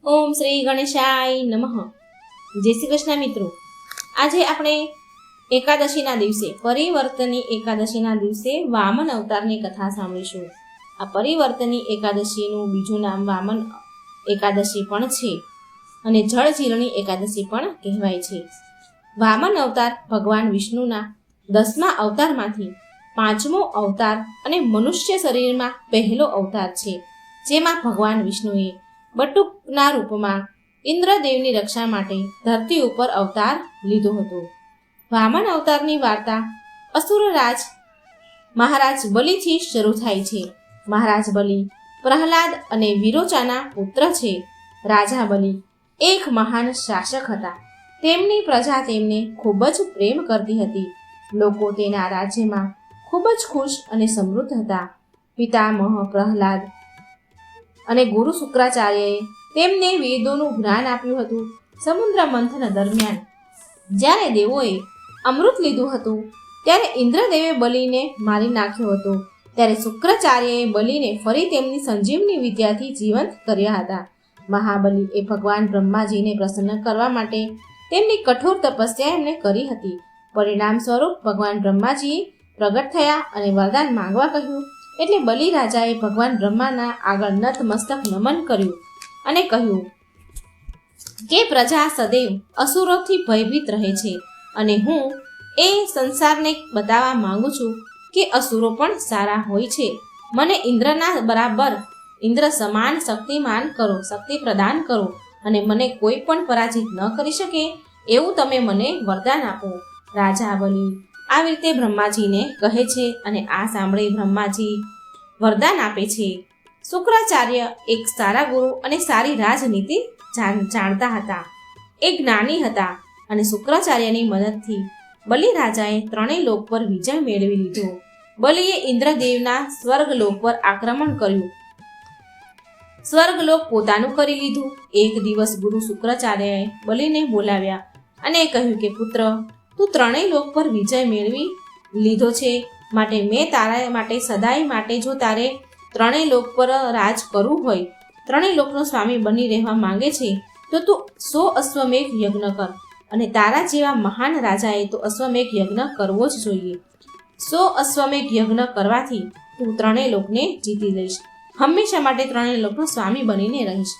ઓમ શ્રી ગણેશાય નમઃ. જય શ્રી કૃષ્ણ મિત્રો. આજે આપણે એકાદશીના દિવસે પરિવર્તની એકાદશીના દિવસે વામન અવતારની કથા સાંભળીશું. આ પરિવર્તની એકાદશીનું બીજું નામ વામન એકાદશી પણ છે અને જળજીલણી એકાદશી પણ કહેવાય છે. વામન અવતાર ભગવાન વિષ્ણુના 10મા અવતારમાંથી 5મો અવતાર અને મનુષ્ય શરીરમાં પહેલો અવતાર છે, જેમાં ભગવાન વિષ્ણુએ બટુકના રૂપમાં ઇન્દ્રદેવની રક્ષા માટે ધરતી ઉપર અવતાર લીધો હતો. વામન અવતારની વાર્તા અસુરરાજ મહારાજ બલિથી શરૂ થાય છે. મહારાજ બલિ પ્રહલાદ અને વિરોચાના પુત્ર છે. રાજા બલિ એક મહાન શાસક હતા. તેમની પ્રજા તેમને ખૂબ જ પ્રેમ કરતી હતી. લોકો તેના રાજ્યમાં ખૂબ જ ખુશ અને સમૃદ્ધ હતા. પિતામહ પ્રહલાદ અને ગુરુ શુક્રાચાર્યએ તેમને વેદોનું જ્ઞાન આપ્યું હતું. સમુદ્ર મંથન દરમિયાન જ્યારે દેવોએ અમૃત લીધું હતું, ત્યારે ઇન્દ્રદેવે બલિને મારી નાખ્યો હતો. ત્યારે શુક્રાચાર્યએ બલિને ફરી તેમની સંજીવની વિદ્યાથી જીવંત કર્યા હતા. મહાબલિ એ ભગવાન બ્રહ્માજીને પ્રસન્ન કરવા માટે તેમની કઠોર તપસ્યા એમણે કરી હતી. પરિણામ સ્વરૂપ ભગવાન બ્રહ્માજીએ પ્રગટ થયા અને વરદાન માંગવા કહ્યું. એટલે બલિ રાજાએ ભગવાન બ્રહ્માના આગળ નતમસ્તક નમન કર્યું અને કહ્યું કે પ્રજા સદૈવ અસુરોથી ભયભીત રહે છે અને હું એ સંસારને બતાવવા માંગુ છું કે અસુરો પણ સારા હોય છે. મને ઇન્દ્રના બરાબર, ઇન્દ્ર સમાન શક્તિ પ્રદાન કરો અને મને કોઈ પણ પરાજિત ન કરી શકે એવું તમે મને વરદાન આપો. રાજા બલિ આવી રીતે બ્રહ્માજીને કહે છે અને આ સાંભળી બ્રહ્માજી વરદાન આપે છે. શુક્રાચાર્ય એક સારા ગુરુ અને સારી રાજનીતિ જાણતા હતા. એ જ્ઞાની હતા અને શુક્રાચાર્યની મદદથી બલિ રાજાએ ત્રણેય લોક પર વિજય મેળવી લીધો. બલિએ ઇન્દ્રદેવના સ્વર્ગલોક પર આક્રમણ કર્યું. સ્વર્ગલોક પોતાનું કરી લીધું. એક દિવસ ગુરુ શુક્રાચાર્યએ બલિને બોલાવ્યા અને કહ્યું કે પુત્ર, તું ત્રણેય લોક પર વિજય મેળવી લીધો છે, માટે મેં તારા માટે સદાય માટે જો તારે ત્રણેય લોક પર રાજ કરવું હોય, ત્રણેય લોકનો સ્વામી બની રહેવા માંગે છે, તો તું 100 અશ્વમેઘ યજ્ઞ કર. અને તારા જેવા મહાન રાજાએ તો અશ્વમેઘ યજ્ઞ કરવો જ જોઈએ. 100 અશ્વમેઘ યજ્ઞ કરવાથી તું ત્રણેય લોકને જીતી લઈશ. હંમેશા માટે ત્રણેય લોકનો સ્વામી બનીને રહીશ.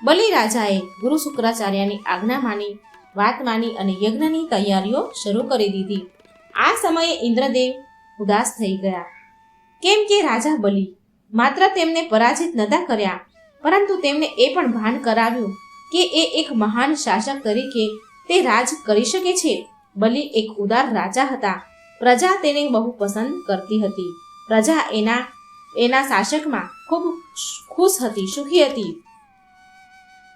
બલિ રાજાએ ગુરુ શુક્રાચાર્યની આજ્ઞા માની, વાત માની અને યજ્ઞની તૈયારીઓ શરૂ કરી દીધી. આ સમયે ઇન્દ્રદેવ ઉદાસ થઈ ગયા, કેમ કે રાજા બલિ માત્ર તેમને પરાજિત નતા કર્યા, પરંતુ તેમને એ પણ ભાન કરાવ્યું કે એ એક મહાન શાસક તરીકે તે રાજ કરી શકે છે. બલિ એક ઉદાર રાજા હતા. પ્રજા તેને બહુ પસંદ કરતી હતી. પ્રજા એના શાસકમાં ખૂબ ખુશ હતી, સુખી હતી.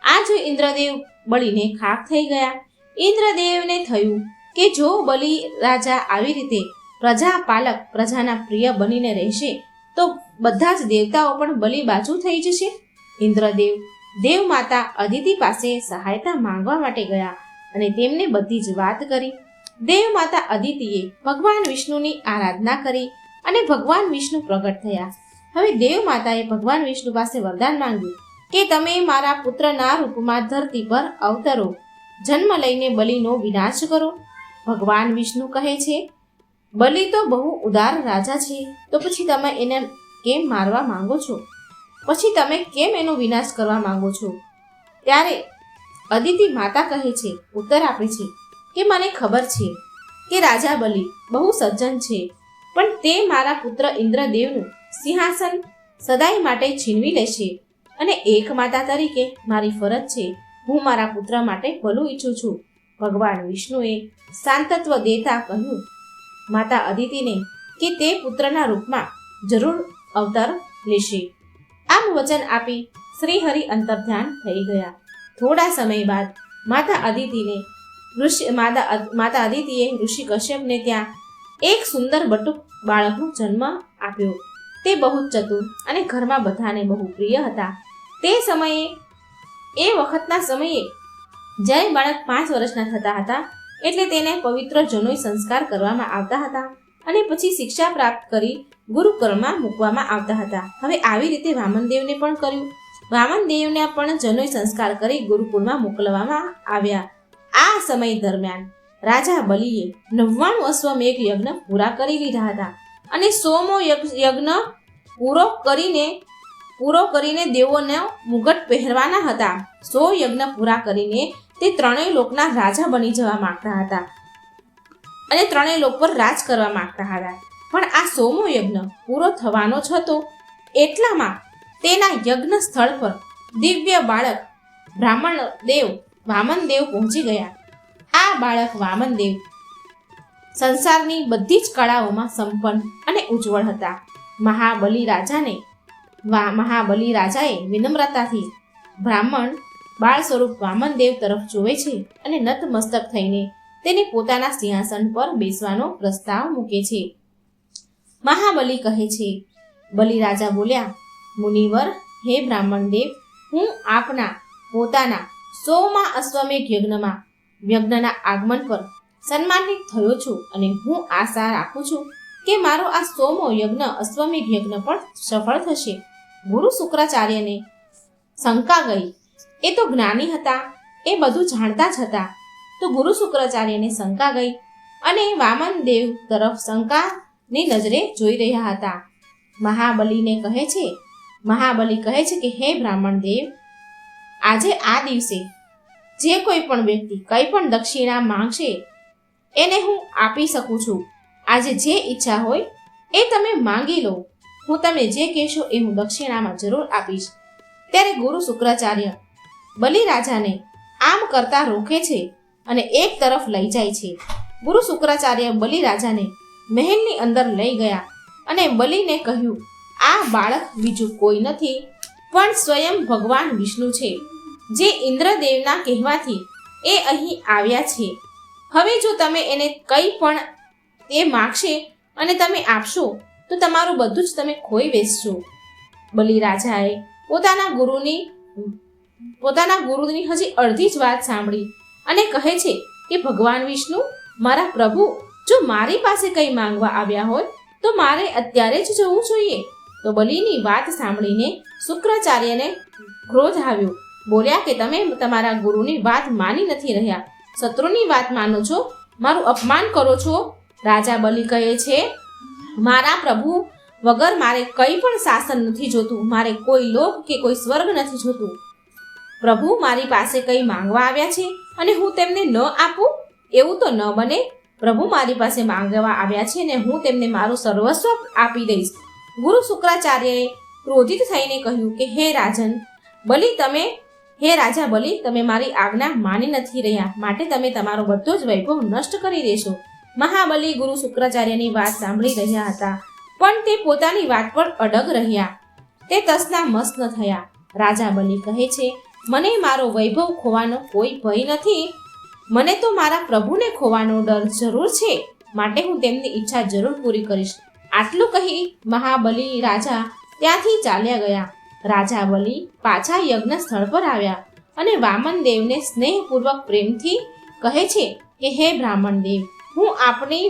આ જો ઇન્દ્રદેવ બલિને ખાખ થઈ ગયા. ઇન્દ્રદેવને થયું કે જો બલિ રાજા આવી રીતે પ્રજાપાલક, પ્રજાના પ્રિય બનીને રહેશે તો બધા જ દેવતાઓ પણ બલિ બાજુ થઈ જશે. ઇન્દ્રદેવ દેવ માતા અદિતિ પાસે સહાયતા માંગવા માટે ગયા અને તેમને બધી જ વાત કરી. દેવ માતા અદિતિએ ભગવાન વિષ્ણુની આરાધના કરી અને ભગવાન વિષ્ણુ પ્રગટ થયા. હવે દેવ માતાએ ભગવાન વિષ્ણુ પાસે વરદાન માંગ્યું કે તમે મારા પુત્રના રૂપમાં ધરતી પર અવતરો, જન્મ લઈને બલિનો વિનાશ કરો. ભગવાન વિષ્ણુ કહે છે, બલિ તો બહુ ઉદાર રાજા છે, તો પછી તમે એને કેમ મારવા માંગો છો? પછી તમે કેમ એનો વિનાશ કરવા માંગો છો? ત્યારે અદિતિ માતા કહે છે, ઉત્તર આપે છે કે મને ખબર છે કે રાજા બલિ બહુ સજ્જન છે, પણ તે મારા પુત્ર ઇન્દ્રદેવનું સિંહાસન સદાય માટે છીનવી લેશે અને એક માતા તરીકે મારી ફરજ છે, હું મારા પુત્ર માટે ભલું ઈચ્છું છું. ભગવાન વિષ્ણુએ શાંતત્વ દેતા કહ્યું માતા અદિતિને કે તે પુત્રના રૂપમાં જરૂર અવતાર લેશે. આમ વચન આપી શ્રી હરિ અંતર્ધ્યાન થઈ ગયા. થોડા સમય બાદ માતા અદિતિએ ઋષિ કશ્યપને ત્યાં એક સુંદર બટુક બાળકનો જન્મ આપ્યો. તે બહુ જ ચતુર અને ઘરમાં બધાને બહુ પ્રિય હતા. એ વખતના સમયે જ્યારે બાળક 5 વર્ષના થતા હતા, એટલે તેને પવિત્ર જનોઈ સંસ્કાર કરવામાં આવતા હતા અને પછી શિક્ષા પ્રાપ્ત કરી ગુરુકુળમાં મૂકવામાં આવતા હતા. હવે આવી રીતે વામનદેવને પણ કર્યું. વામનદેવને પણ જનોઈ સંસ્કાર કરી ગુરુકુળમાં મોકલવામાં આવ્યા. આ સમય દરમિયાન રાજા બલિએ 99 અશ્વમેઘ યજ્ઞ પૂરા કરી લીધા હતા અને 100મો યજ્ઞ પૂરો કરીને દેવોને મુગટ પહેરવાના હતા. 100 યજ્ઞ પૂરા કરીને તે ત્રણેય લોકના રાજા બની જવા માંગતા હતા અને ત્રણેય લોક પર રાજ કરવા માંગતા હતા. પણ આ 100મો યજ્ઞ પૂરો થવાનો જ હતો એટલામાં તેના યજ્ઞ સ્થળ પર દિવ્ય બાળક વામનદેવ પહોંચી ગયા. આ બાળક વામનદેવ સંસારની બધી જ કળાઓમાં સંપન્ન અને ઉજ્જવળ હતા. મહાબલી રાજાએ વિનમ્રતાથી બ્રાહ્મણ બાળ સ્વરૂપ વામનદેવ તરફ જોવે છે અને નતમસ્તક થઈને તેને પોતાના સિંહાસન પર બેસવાનો પ્રસ્તાવ મૂકે છે. મહાબલી કહે છે, બલિરાજા બોલ્યા, મુનિવર, હે બ્રાહ્મણદેવ, હું આપના પોતાના 100મા અશ્વમેઘ યજ્ઞના આગમન પર સન્માનિત થયો છું અને હું આશા રાખું છું કે મારો આ 100મો યજ્ઞ અશ્વમેઘ યજ્ઞ પણ સફળ થશે. ગુરુ શુક્રાચાર્યને શંકા ગઈ. એ તો જ્ઞાની હતા, એ બધું જાણતા જ હતા. તો ગુરુ શુક્રાચાર્યને શંકા ગઈ અને વામનદેવ તરફ શંકાની નજરે જોઈ રહ્યા હતા. મહાબલી કહે છે કે હે બ્રાહ્મણદેવ, આજે આ દિવસે જે કોઈ પણ વ્યક્તિ કંઈ પણ દક્ષિણા માંગશે એને હું આપી શકું છું. આજે જે ઈચ્છા હોય એ તમે માંગી લો. હું તમે જે કહેશો એ હું દક્ષિણામાં જરૂર આપીશ. ત્યારે ગુરુ શુક્રાચાર્ય બલિરાજાને આમ કરતા રોકે છે અને એક તરફ લઈ જાય છે. ગુરુ શુક્રાચાર્ય બલિરાજાને મહેલની અંદર લઈ ગયા અને બલિને કહ્યું, આ બાળક બીજું કોઈ નથી પણ સ્વયં ભગવાન વિષ્ણુ છે, જે ઇન્દ્રદેવના કહેવાથી એ અહીં આવ્યા છે. હવે જો તમે એને કંઈ પણ તે માગશે અને તમે આપશો તો તમારું બધું જ તમે ખોઈ બેસશો. બલિરાજાએ પોતાના ગુરુની હજી અડધી જ વાત સાંભળી અને કહે છે કે ભગવાન વિષ્ણુ, મારા પ્રભુ જો મારી પાસે કંઈ માંગવા આવ્યા હોય તો મારે અત્યારે જ જવું જોઈએ. તો બલિની વાત સાંભળીને શુક્રાચાર્યને ક્રોધ આવ્યો. બોલ્યા કે તમે તમારા ગુરુની વાત માની નથી રહ્યા, શત્રુની વાત માનો છો, મારું અપમાન કરો છો. રાજા બલિ કહે છે, મારા પ્રભુ વગર મારે કંઈ પણ શાસન નથી જોતું, મારે કોઈ લોક કે કોઈ સ્વર્ગ નથી જોતું. પ્રભુ મારી પાસે કંઈ માંગવા આવ્યા છે અને હું તેમને ન આપું, એવું તો ન બને. પ્રભુ મારી પાસે માંગવા આવ્યા છે અને હું તેમને મારું સર્વસ્વ આપી દઈશ. ગુરુ શુક્રાચાર્યએ ક્રોધિત થઈને કહ્યું કે હે રાજા બલિ, તમે મારી આજ્ઞા માની નથી રહ્યા, માટે તમે તમારો બધો જ વૈભવ નષ્ટ કરી દેશો. મહાબલી ગુરુ શુક્રાચાર્યની વાત સાંભળી રહ્યા હતા પણ તે પોતાની વાત પર અડગ રહ્યા. તે તસના મસ ન થયા. રાજા બલિ કહે છે, મને મારો વૈભવ ખોવાનો કોઈ ભય નથી, મને તો મારા પ્રભુને ખોવાનો ડર જરૂર છે, માટે હું તેમની ઈચ્છા જરૂર પૂરી કરીશ. આટલું કહી મહાબલી રાજા ત્યાંથી ચાલ્યા ગયા. રાજા બલિ પાછા યજ્ઞ સ્થળ પર આવ્યા અને વામનદેવને સ્નેહપૂર્વક પ્રેમથી કહે છે કે હે બ્રાહ્મણદેવ, હું આપણી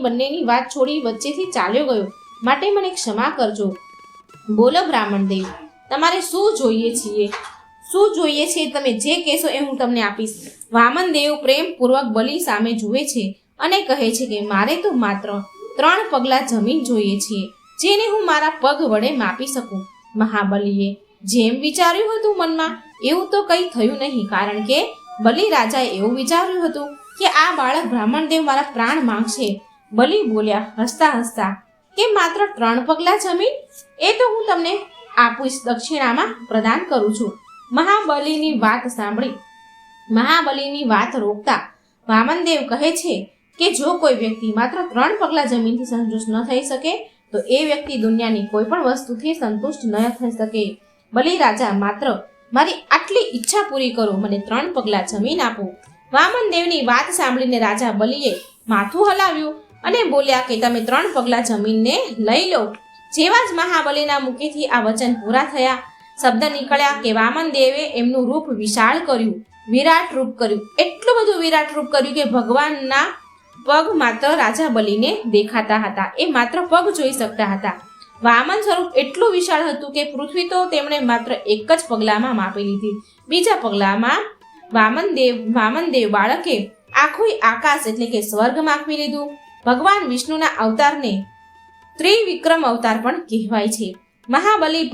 બંનેની વાત છોડી વચ્ચેથી ચાલ્યો ગયો, માટે મને ક્ષમા કરજો. બોલો બ્રાહ્મણદેવ, તમારે શું જોઈએ છે? તમે જે કહેશો એ હું તમને આપીશ. વામનદેવ પ્રેમપૂર્વક બલિ સામે જુએ છે અને કહે છે કે મારે તો માત્ર 3 પગલાં જમીન જોઈએ છે, જેને હું મારા પગ વડે માપી શકું. મહાબલીએ જેમ વિચાર્યું હતું મનમાં એવું તો કંઈ થયું નહીં, કારણ કે બલિ રાજાએ એવું વિચાર્યું હતું કે આ બાળક બ્રાહ્મણદેવ મારા પ્રાણ માંગશે. બલિ બોલ્યા હસતા હસતા કે માત્ર 3 પગલાં જમીન, એ તો હું તમને આપીશ, દક્ષિણામાં પ્રદાન કરું છું. મહાબલીની વાત રોકતા વામનદેવ કહે છે કે જો કોઈ વ્યક્તિ માત્ર 3 પગલાં જમીનથી સંતુષ્ટ ન થઈ શકે તો એ વ્યક્તિ દુનિયાની કોઈ પણ વસ્તુથી સંતુષ્ટ ન થઈ શકે. બલિ રાજા, માત્ર મારી આટલી ઈચ્છા પૂરી કરો, મને 3 પગલાં જમીન આપો. વામનદેવની વાત સાંભળીને રાજા બલિએ માથું હલાવ્યું અને બોલ્યા કે તમે 3 પગલાં જમીનને લઈ લો. જેવા જ મહાબલીના મુખેથી આ વચન પૂરા થયા, શબ્દ નીકળ્યા કે વામનદેવે એમનું રૂપ વિશાળ કર્યું, વિરાટ રૂપ કર્યું. એટલું બધું વિરાટ રૂપ કર્યું કે ભગવાનના પગ માત્ર રાજા બલિને દેખાતા હતા, એ માત્ર પગ જોઈ શકતા હતા. વામન સ્વરૂપ એટલું વિશાળ હતું કે પૃથ્વી તો તેમણે માત્ર એક જ પગલામાં માપી લીધી. બીજા પગલામાં વામનદેવ બાળકે આખું આકાશ એટલે કે સ્વર્ગ માપી લીધું. ભગવાન વિષ્ણુના અવતારને ત્રિવિક્રમ અવતાર પણ કહેવાય છે. મહાબલી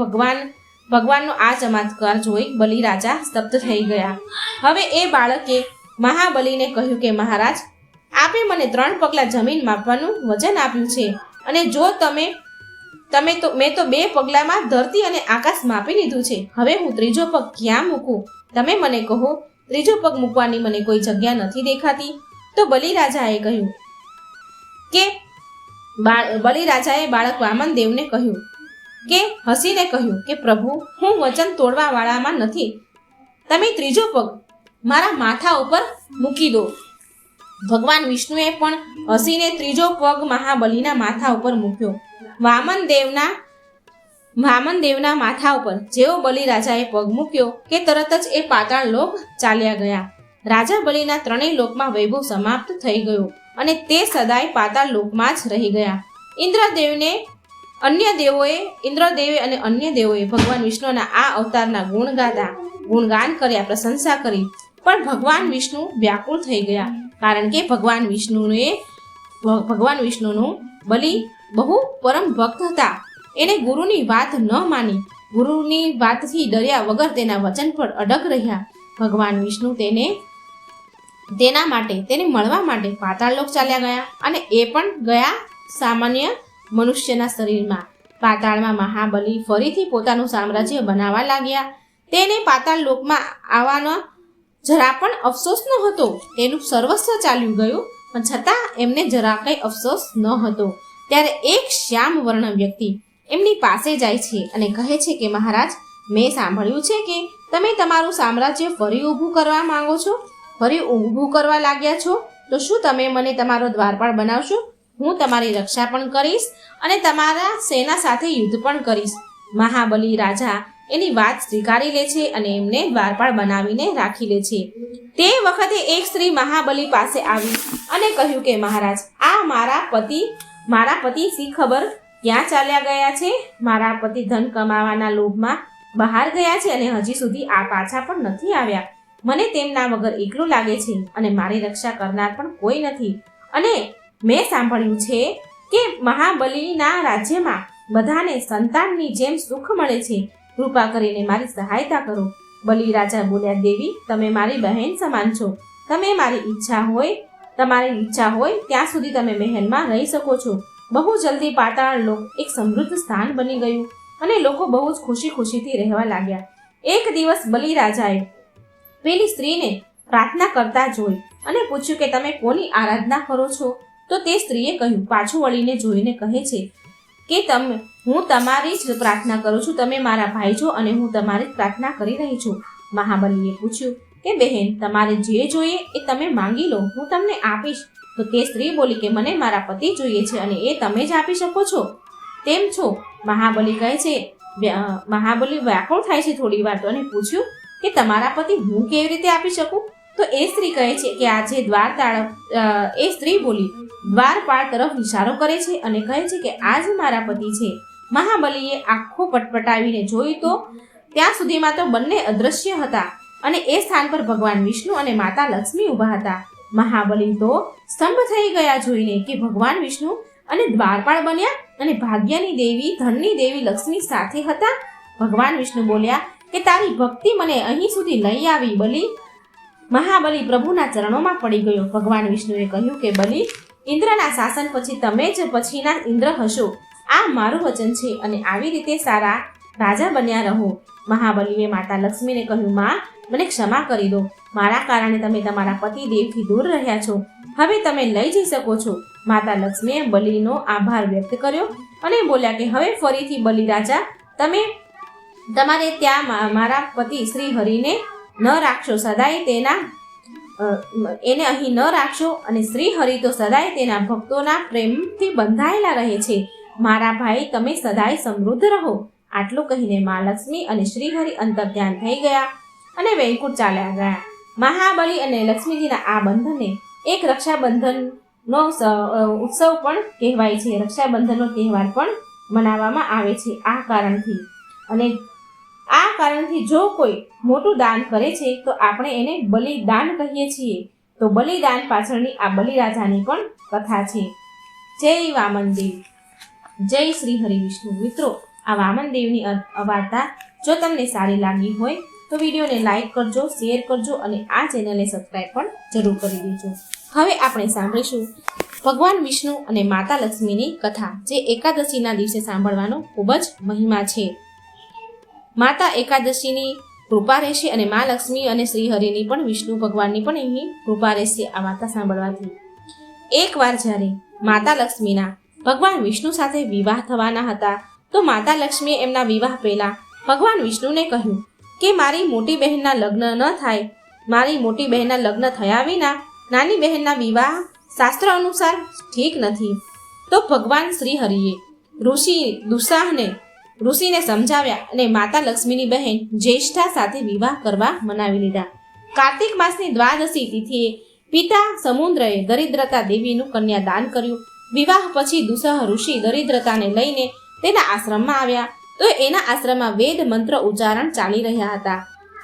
ભગવાનનો આ ચમત્કાર જોઈ બલિ રાજા સ્તબ્ધ થઈ ગયા. હવે એ બાળકે મહાબલીને કહ્યું કે મહારાજ, આપે મને 3 પગલા જમીન માપવાનું વચન આપ્યું છે, અને જો મેં તો 2 પગલામાં ધરતી અને આકાશ માપી લીધું છે. હવે હું ત્રીજો પગ ક્યાં મૂકું? તમે મને કહો. ત્રીજો પગ મૂકવાની મને કોઈ જગ્યા નથી દેખાતી. તો બલિ રાજાએ કહ્યું કે બાળક વામનદેવને કહ્યું કે હસીને કહ્યું કે પ્રભુ, હું વચન તોડવા વાળામાં નથી. તમે ત્રીજો પગ મારા માથા ઉપર મૂકી દો. ભગવાન વિષ્ણુએ પણ હસીને ત્રીજો પગ મહાબલીના માથા ઉપર મૂક્યો. વામનદેવના માથા ઉપર જેવો બલિ રાજાએ પગ મૂક્યો કે તરત જ એ પાતાળ લોક ચાલ્યા ગયા. રાજા બલિના 3 લોકમાં વૈભવ સમાપ્ત થઈ ગયો અને તે સદાય પાતાળ લોકમાં જ રહી ગયા. ઇન્દ્રદેવે અને અન્ય દેવોએ ભગવાન વિષ્ણુના આ અવતારના ગુણગાન કર્યા, પ્રશંસા કરી. પણ ભગવાન વિષ્ણુ વ્યાકુળ થઈ ગયા, કારણ કે ભગવાન વિષ્ણુનું બલિ બહુ પરમ ભક્ત હતા. એને ગુરુની વાત ન માની. ગુરુની વાતથી ડર્યા વગર તેના વચન પર અડગ રહ્યા. ભગવાન વિષ્ણુ તેને મળવા માટે પાતાળલોક ચાલ્યા ગયા, અને એ પણ ગયા સામાન્ય મનુષ્યના શરીરમાં. પાતાળમાં મહાબલી ફરીથી પોતાનું સામ્રાજ્ય બનાવવા લાગ્યા. તેને પાતાળ લોકમાં આવવાનો જરા પણ અફસોસ ન હતો. તેનું સર્વસ્વ ચાલ્યું ગયું, પણ છતાં એમને જરા કંઈ અફસોસ ન હતો. ત્યારે એક શ્યામ વર્ણ વ્યક્તિ એમની પાસે જાય છે અને કહે છે કે મહારાજ, મેં સાંભળ્યું છે કે તમે તમારું સામ્રાજ્ય ફરી ઊભું કરવા માંગો છો, ફરી ઊભું કરવા લાગ્યા છો. તો શું તમે મને તમારો દ્વારપાળ બનાવશો? હું તમારી રક્ષા પણ કરીશ અને તમારા સેના સાથે યુદ્ધ પણ કરીશ. મહાબલી રાજા એની વાત સ્વીકારી લે છે અને એમને દ્વારપાળ બનાવીને રાખી લે છે. તે વખતે એક સ્ત્રી મહાબલી પાસે આવી અને કહ્યું કે મહારાજ, આ મારા પતિ શી ખબર ક્યાં ચાલ્યા ગયા છે? મારા પતિ ધન કમાવાના લોભમાં બહાર ગયા છે અને હજી સુધી આ પાછા પણ નથી આવ્યા. મને તેમના વગર એકલું લાગે છે અને મારી રક્ષા કરનાર પણ કોઈ નથી. અને મેં સાંભળ્યું છે કે મહાબલીના રાજ્યમાં બધાને સંતાનની જેમ સુખ મળે છે. કૃપા કરીને મારી સહાયતા કરો. બલિ રાજા બોલ્યા, દેવી, તમે મારી બહેન સમાન છો. તમારી ઈચ્છા હોય ત્યાં સુધી તમે મહેલમાં રહી શકો છો. બહુ જલ્દી પાતાળ લોક એક સમૃદ્ધ સ્થાન બની ગયું અને લોકો બહુ જ ખુશીથી રહેવા લાગ્યા. એક દિવસ બલિ રાજાએ પેલી સ્ત્રીને પ્રાર્થના કરતા જોઈ અને પૂછ્યું કે તમે કોની આરાધના કરો છો? તો તે સ્ત્રીએ કહ્યું, પાછું વળીને જોઈને કહે છે કે હું તમારી જ પ્રાર્થના કરું છું. તમે મારા ભાઈ છો અને હું તમારી જ પ્રાર્થના કરી રહી છું. મહાબલીએ પૂછ્યું કે બહેન, તમારે જે જોઈએ એ તમે માંગી લો, હું તમને આપીશ. તો તે સ્ત્રી બોલી કે મને મારા પતિ જોઈએ છે અને એ તમે જ આપી શકો છો તેમ છો? મહાબલી કહે છે, મહાબલી વ્યાકુળ થાય છે થોડી વાર તો, અને પૂછ્યું કે તમારા પતિ હું કેવી રીતે આપી શકું? તો એ સ્ત્રી કહે છે કે આજે એ સ્ત્રી બોલી દ્વારપાળ તરફ ઇશારો કરે છે અને કહે છે કે આ જ મારા પતિ છે. મહાબલીએ આંખો પટપટાવીને જોયું તો ત્યાં સુધીમાં તો બંને અદૃશ્ય હતા અને એ સ્થાન પર ભગવાન વિષ્ણુ અને માતા લક્ષ્મી ઊભા હતા. મહાબલી તો સ્તંભ થઈ ગયા જોઈને કે ભગવાન વિષ્ણુ અને દ્વારપાળ બન્યા અને ભાગ્યની દેવી, ધનની દેવી લક્ષ્મી સાથે હતા. ભગવાન વિષ્ણુ બોલ્યા કે તારી ભક્તિ મને અહીં સુધી લઈ આવી બલિ. મહાબલી પ્રભુના ચરણોમાં પડી ગયો. ભગવાન વિષ્ણુએ કહ્યું કે બલિ, ઇન્દ્રના શાસન પછી તમે જ પછીના ઇન્દ્ર હશો. આ મારું વચન છે અને આવી રીતે સારા રાજા બન્યા રહો. મહાબલીએ માતા લક્ષ્મીને કહ્યું, માં, મને ક્ષમા કરી દો. મારા કારણે તમે તમારા પતિ દેવથી દૂર રહ્યા છો. હવે તમે લઈ જઈ શકો છો. માતા લક્ષ્મીએ બલિનો આભાર વ્યક્ત કર્યો અને બોલ્યા કે હવે ફરીથી બલિ રાજા, તમારે ત્યાં મારા પતિ શ્રી હરિને ન રાખશો, સદાય એને અહીં ન રાખશો, અને શ્રી હરિ તો સદાય તેના ભક્તોના પ્રેમથી બંધાયેલા રહે છે. મારા ભાઈ, તમે સદાય સમૃદ્ધ રહો. આટલું કહીને મા લક્ષ્મી અને શ્રીહરિ અંતર્ધ્યાન થઈ ગયા અને વૈકુંઠ ચાલ્યા ગયા. મહાબલી અને લક્ષ્મીજીના આ બંધનને એક રક્ષાબંધનનો ઉત્સવ પણ કહેવાય છે. રક્ષાબંધનનો તહેવાર પણ મનાવવામાં આવે છે આ કારણથી. અને આ કારણથી જો કોઈ મોટું દાન કરે છે તો આપણે એને બલિદાન કહીએ છીએ. તો બલિદાન પાછળની આ બલિરાજાની પણ કથા છે. જય વામનદેવ, જય શ્રી હરિવિષ્ણુ. મિત્રો, આ વામનદેવની વાર્તા જો તમને સારી લાગી હોય તો વિડીયોને લાઈક કરજો, શેર કરજો અને આ ચેનલને સબસ્ક્રાઈબ પણ જરૂર કરી દેજો. હવે આપણે સાંભળીશું ભગવાન વિષ્ણુ અને માતા લક્ષ્મીની કથા, જે એકાદશીના દિવસે સાંભળવાનો ખૂબ જ મહિમા છે. માતા એકાદશીની કૃપા રહેશે અને મા લક્ષ્મી અને શ્રી હરિની પણ, વિષ્ણુ ભગવાનની પણ અહીં કૃપા રહેશે આ વાર્તા સાંભળવાથી. એકવાર જ્યારે માતા લક્ષ્મીના ભગવાન વિષ્ણુ સાથે વિવાહ થવાના હતા તો માતા લક્ષ્મીએ એમના વિવાહ પહેલા ભગવાન વિષ્ણુને કહ્યું કે મારી મોટી બહેનના લગ્ન ન થાય, મારી મોટી બહેનના લગ્ન થયા વિના નાની બહેનના વિવાહ શાસ્ત્ર અનુસાર ઠીક નથી. તો ભગવાન શ્રી હરિએ ઋષિને સમજાવ્યા અને માતા લક્ષ્મીની બહેન જ્યેષ્ઠા સાથે વિવાહ કરવા મનાવી લીધા. કાર્તિક માસની દ્વાદશી તિથિએ પિતા સમુદ્રએ દરિદ્રતા દેવીનું કન્યાદાન કર્યું. વિવાહ પછી દુસહ ઋષિ દરિદ્રતાને લઈને તેના આશ્રમમાં આવ્યા તો એના આશ્રમમાં વેદ મંત્ર ઉચ્ચારણ ચાલી રહ્યા હતા.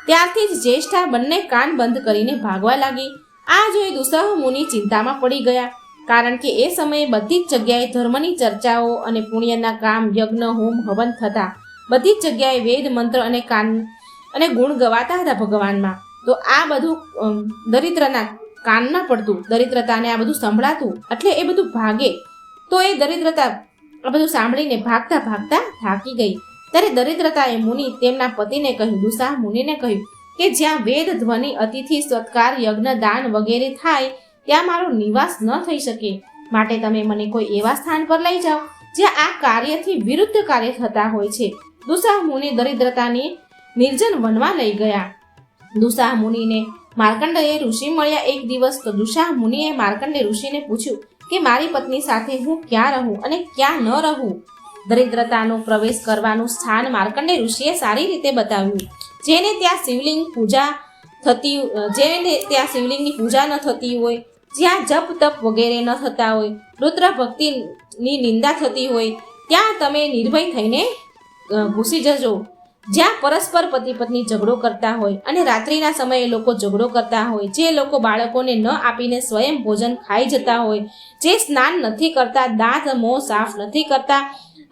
ત્યારથી જ જ્યેષ્ઠા બંને કાન બંધ કરીને ભાગવા લાગી. આ જોઈ દુસહ મુનિ ચિંતામાં પડી ગયા, કારણ કે એ સમયે બધી જ જગ્યાએ ધર્મની ચર્ચાઓ અને પુણ્યના કામ, યજ્ઞ, હોમ, હવન થતા. બધી જ જગ્યાએ વેદ મંત્ર અને ગુણ ગવાતા હતા ભગવાનમાં. તો આ બધું દરિદ્રના કાનમાં પડતું, દરિદ્રતાને આ બધું સંભળાતું, એટલે એ બધું ભાગે. તો એ દરિદ્રતા આ બધું સાંભળીને ભાગતા ભાગતા થાકી ગઈ. ત્યારે દરિદ્રતાએ મુનિ તેમના પતિને કહ્યું, દુસા મુનિને કહ્યું કે જ્યાં વેદ ધ્વનિ, અતિથિ સત્કાર, યજ્ઞ, દાન વગેરે થાય ત્યાં મારો નિવાસ ન થઈ શકે. માટે તમે મને કોઈ એવા સ્થાન પર લઈ જાઓ જ્યાં આ કાર્યથી વિરુદ્ધ કાર્ય થતા હોય છે. દુસા મુનિ દરિદ્રતાને નિર્જન વનમાં લઈ ગયા. દુસા મુનિને માર્કંડેય ઋષિ મળ્યા એક દિવસ. તો દુસા મુનિએ માર્કંડેય ઋષિને પૂછ્યું કે મારી પત્ની સાથે હું ક્યાં રહું અને ક્યાં ન રહું. દરિદ્રતાનો પ્રવેશ કરવાનું સ્થાન માર્કંડેય ઋષિએ સારી રીતે બતાવ્યું. જેને ત્યાં શિવલિંગની પૂજા ન થતી હોય, જ્યાં જપ તપ વગેરે ન થતા હોય, રુદ્ર ભક્તિની નિંદા થતી હોય, ત્યાં તમે નિર્ભય થઈને ઘૂસી જજો. જ્યાં પરસ્પર પતિ પત્ની ઝઘડો કરતા હોય અને રાત્રિના સમયે લોકો ઝઘડો કરતા હોય, જે લોકો બાળકોને ન આપીને સ્વયં ભોજન ખાઈ જતા હોય, જે સ્નાન નથી કરતા, દાંત મોં સાફ નથી કરતા,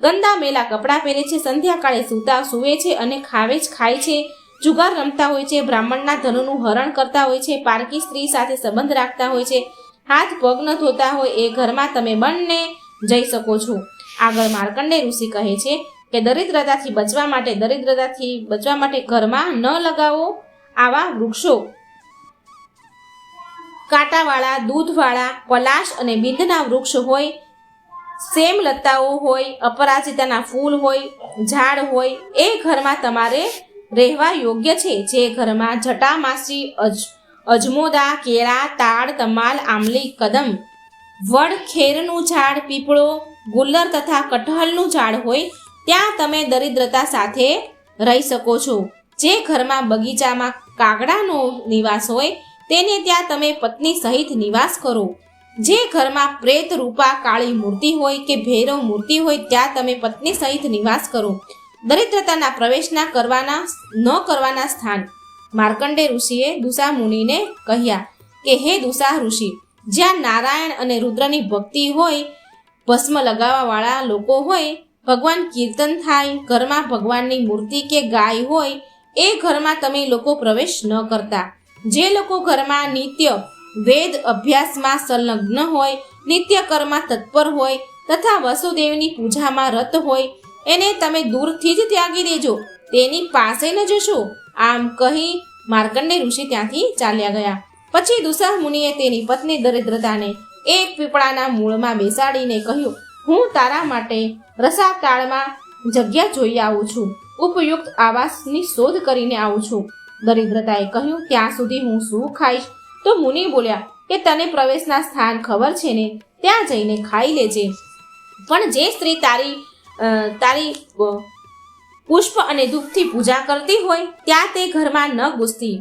ગંદા મેલા કપડાં પહેરે છે, સંધ્યાકાળે સૂવે છે અને ખાય છે, જુગાર રમતા હોય છે, બ્રાહ્મણના ધનનું હરણ કરતા હોય છે, પારકી સ્ત્રી સાથે સંબંધ રાખતા હોય છે, હાથ પગ ન ધોતા હોય, એ ઘરમાં તમે બંને જઈ શકો છો. આગળ માર્કંડેય ઋષિ કહે છે કે દરિદ્રતાથી બચવા માટે ઘરમાં ન લગાવો આવા વૃક્ષો. કાંટાવાળા, દૂધવાળા, પલાશ અને બિંદના વૃક્ષ હોય, સેમ લતાઓ હોય, અપરાજિતાના ફૂલ હોય, ઝાડ હોય, એ ઘરમાં તમારે રહેવા યોગ્ય છે. જે ઘરમાં જટામાસી, અજમોદા, કેળા, તાડ, તમાલ, આંબલી, કદમ, વડ, ખેરનું ઝાડ, પીપળો, ગુલ્લર તથા કટહલનું ઝાડ હોય ત્યાં તમે દરિદ્રતા સાથે રહી શકો છો. જે ઘરમાં બગીચામાં કાગડાનો નિવાસ હોય તેને ત્યાં તમે પત્ની સહિત નિવાસ કરો. જે ઘરમાં પ્રેત રૂપા કાળી મૂર્તિ હોય કે ભૈરવ મૂર્તિ હોય ત્યાં તમે પત્ની સહિત નિવાસ કરો. દરિદ્રતાના પ્રવેશ ન કરવાના સ્થાન. માર્કંડેય ઋષિએ દુસા મુનિને કહ્યા કે હે દુસા ઋષિ, જ્યાં નારાયણ અને રુદ્રની ભક્તિ હોય, ભસ્મ લગાવવાવાળા લોકો હોય, ભગવાન કીર્તન થાય, ઘરમાં ભગવાનની મૂર્તિ કે ગાય હોય, એ ઘરમાં તમે લોકો પ્રવેશ ન કરતા. જે લોકો ઘરમાં નિત્ય વેદ અભ્યાસમાં સંલગ્ન હોય, નિત્ય કર્મમાં તત્પર હોય તથા વસુદેવની પૂજામાં રત હોય, એને તમે દૂરથી જ ત્યાગી દેજો, તેની પાસે ન જશો. આમ કહી માર્કંડેય ઋષિ ત્યાંથી ચાલ્યા ગયા. પછી દુસા મુનિએ તેની પત્ની દરિદ્રતાને એક પીપળાના મૂળમાં બેસાડીને કહ્યું, હું તારા માટે રસાતાળમાં જગ્યા જોઈ આવું છું, ઉપયુક્ત આવાસની શોધ કરીને આવું છું. દરિદ્રતાએ કહ્યું, ત્યાં સુધી હું શું ખાઈશ? તો મુનિ બોલ્યા કે તને પ્રવેશના સ્થાન ખબર છે ને, ત્યાં જઈને ખાઈ લેજે. પણ જે સ્ત્રી તારી પુષ્પ અને ધૂપથી પૂજા કરતી હોય ત્યાં તે ઘરમાં ન ઘૂસતી.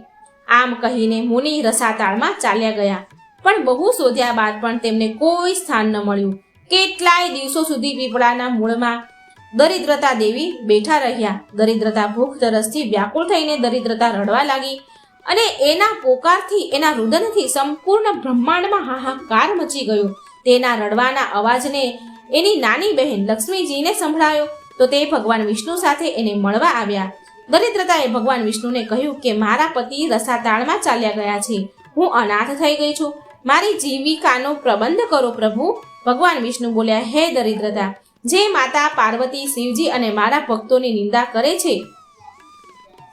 આમ કહીને મુનિ રસાતાળમાં ચાલ્યા ગયા. પણ બહુ શોધ્યા બાદ પણ તેમને કોઈ સ્થાન ન મળ્યું. કેટલાય દિવસો સુધી પીપળાના મૂળમાં દરિદ્રતા દેવી બેઠા રહ્યા. દરિદ્રતા ભૂખ તરસથી વ્યાકુળ થઈને દરિદ્રતા રડવા લાગી અને એના પોકારથી, એના રુદનથી સંપૂર્ણ બ્રહ્માંડમાં હાહાકાર મચી ગયો. તેના રડવાના અવાજને એની નાની બહેન લક્ષ્મીજીને સંભળાયો તો તે ભગવાન વિષ્ણુ સાથે એને મળવા આવ્યા. દરિદ્રતાએ ભગવાન વિષ્ણુને કહ્યું કે મારા પતિ રસાતાળમાં ચાલ્યા ગયા છે. હું અનાથ થઈ ગઈ છું. મારી જીવિકાનો પ્રબંધ કરો પ્રભુ. ભગવાન વિષ્ણુ બોલ્યા, હે દરિદ્રતા, જે માતા પાર્વતી, શિવજી અને મારા ભક્તોની નિંદા કરે છે,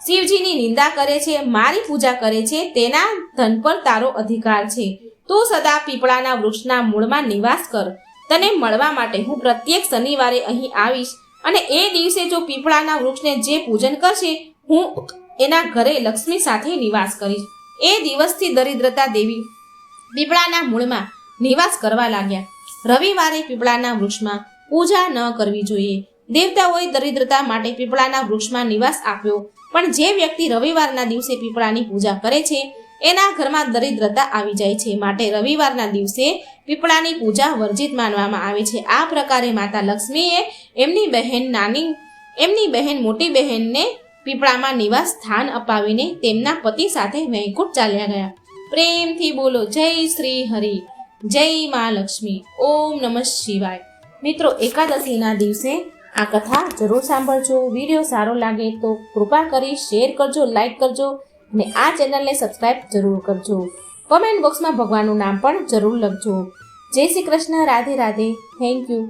શિવજીની નિંદા કરે છે, મારી પૂજા કરે છે, તેના ધન પર તારો અધિકાર છે. તું સદા પીપળાના વૃક્ષના મૂળમાં નિવાસ કર. તને મળવા માટે હું પ્રત્યેક શનિવારે અહીં આવીશ અને એ દિવસે જો પીપળાના વૃક્ષને જે પૂજન કરશે, હું એના ઘરે લક્ષ્મી સાથે નિવાસ કરીશ. એ દિવસથી દરિદ્રતા દેવી પીપળાના મૂળમાં નિવાસ કરવા લાગ્યા. રવિવારે પીપળાના વૃક્ષમાં પૂજા ન કરવી જોઈએ. દેવતાઓએ દરિદ્રતા માટે પીપળાના વૃક્ષમાં નિવાસ આપ્યો, પણ જે વ્યક્તિ રવિવારના દિવસે પીપળાની પૂજા કરે છે એના ઘરમાં દરિદ્રતા આવી જાય છે. માટે રવિવારના દિવસે પીપળાની પૂજા વર્જિત માનવામાં આવે છે. આ પ્રકારે માતા લક્ષ્મીએ એમની બહેન મોટી બહેનને પીપળામાં નિવાસ સ્થાન અપાવીને તેમના પતિ સાથે વૈકુંઠ ચાલ્યા ગયા. પ્રેમથી બોલો જય શ્રી હરિ, જય મા લક્ષ્મી, ઓમ નમઃ શિવાય. મિત્રો, એકાદશીના દિવસે આ કથા જરૂર સાંભળજો. વિડીયો સારો લાગે તો કૃપા કરી શેર કરજો, લાઈક કરજો અને આ ચેનલને સબસ્ક્રાઈબ જરૂર કરજો. કમેન્ટ બોક્સમાં ભગવાનનું નામ પણ જરૂર લખજો. જય શ્રી કૃષ્ણ. રાધે રાધે. Thank you.